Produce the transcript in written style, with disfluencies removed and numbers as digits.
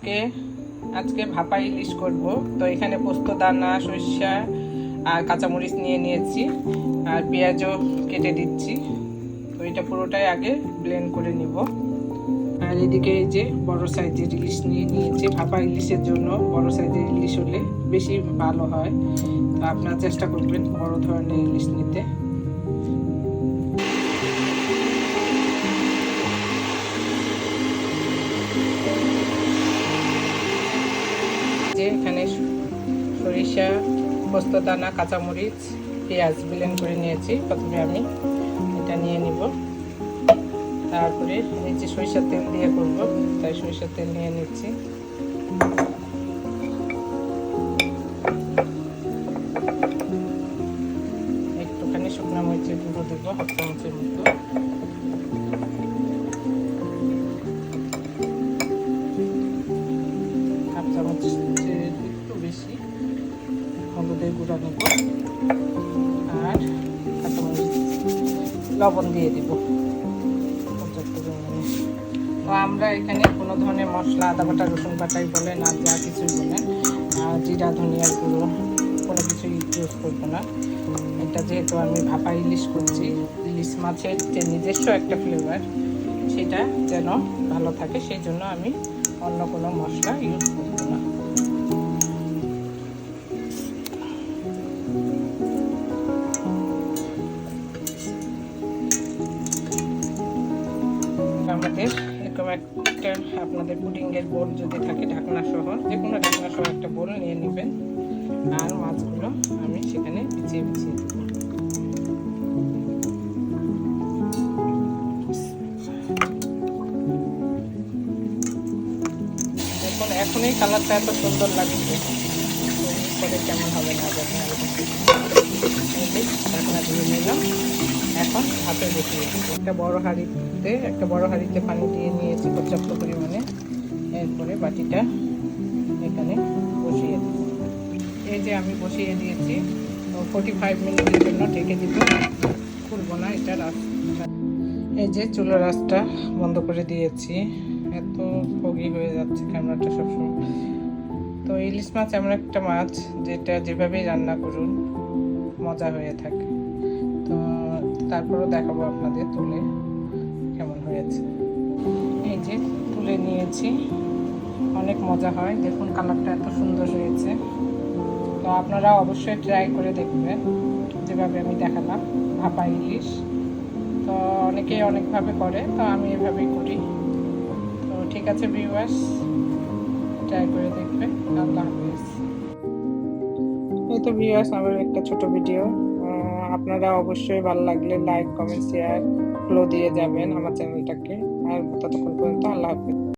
আজকে ভাপা ইলিশ করব। তো এখানে পোস্ত দানা, সরিষা আর কাঁচামরিচ নিয়ে নিয়েছি, আর পেঁয়াজও কেটে দিচ্ছি। তো এটা পুরোটাই আগে ব্লেন্ড করে নিব। আর এদিকে এই যে বড় সাইজের ইলিশ নিয়ে নিয়েছি। ভাপা ইলিশের জন্য বড় সাইজের ইলিশ হলে বেশি ভালো হয়। তো আপনারা চেষ্টা করবেন বড় ধরনের ইলিশ নিতে। এখানে সরিষা, পোস্ত দানা, কাঁচামরিচ, পেঁয়াজ ব্লেন্ড করে নিয়েছি। প্রথমে আমি এটা নিয়ে নিব। তারপরে এই যে সরিষার তেল দিয়ে করব, তাই সরিষার তেল নিয়ে নিচ্ছি। একটুখানি শুকনো মরিচের গুঁড়ো দেবো, হাফ চামচের মতো। হাফ চামচের একটু বেশি হলুদের গুঁড়া নেব, আর কাঁচামরিচ, লবণ দিয়ে দিব পর্যাপ্ত পরিমাণে। তো আমরা এখানে কোনো ধরনের মশলা, আদা বাটা, রসুন বাটাই বলেন আর যা কিছুই বলেন, জিরা, ধনিয়ার গুঁড়ো কোনো কিছুই ইউজ করবো না। এটা যেহেতু আমি ভাপা ইলিশ করছি, ইলিশ মাছের যে নিজস্ব একটা ফ্লেভার সেটা যেন ভালো থাকে, সেই জন্য আমি অন্য কোনো মশলা ইউজ করবো না। আমাদের এরকম একটা আপনাদের পুডিংয়ের বোল যদি থাকে, ঢাকনা সহ, যে কোনো ঢাকনা সহ একটা বোল নিয়ে নেবেন। আর মাছগুলো আমি সেখানে বিছিয়ে বিছিয়ে দেব। দেখুন এখনই কালারটা এত সুন্দর লাগছে, পরে কেমন হবে না জানি। ঢাকনা দিয়ে নিলাম। এখন ভাপে বসিয়ে একটা বড় হাঁড়িতে পানি দিয়ে নিয়েছি পর্যাপ্ত পরিমাণে। এরপরে বাটিটা এখানে বসিয়ে দেব। এই যে আমি বসিয়ে দিয়েছি। 45 মিনিটের জন্য ঢেকে দিব, খুলবো না এটা রাস্তা। এই যে চুলার রাস্তা বন্ধ করে দিয়েছি। এত ফগি হয়ে যাচ্ছে ক্যামেরাটা সবসময়। তো ইলিশ মাছ এমন একটা মাছ যেটা যেভাবেই রান্না করুন মজা হয়ে থাকে। তো তারপরও দেখাবো আপনাদের তুলে কেমন হয়েছে। এই যে তুলে নিয়েছি, অনেক মজা হয়। দেখুন কালারটা এত সুন্দর হয়েছে। তো আপনারা অবশ্যই ট্রাই করে দেখবেন যেভাবে আমি দেখালাম ভাপা ইলিশ। তো অনেকেই অনেকভাবে করে, তো আমি এভাবেই করি। তো ঠিক আছে ভিউয়ার্স, ট্রাই করে দেখবেন। আল্লাহ হাফেজ। এই তো ভিউয়ার্স আমার একটা ছোট ভিডিও। আপনারা অবশ্যই ভালো লাগলে লাইক, কমেন্ট, শেয়ার, ফলো দিয়ে যাবেন আমার চ্যানেলটাকে। আর ততক্ষণ পর্যন্ত আল্লাহ হাফেজ।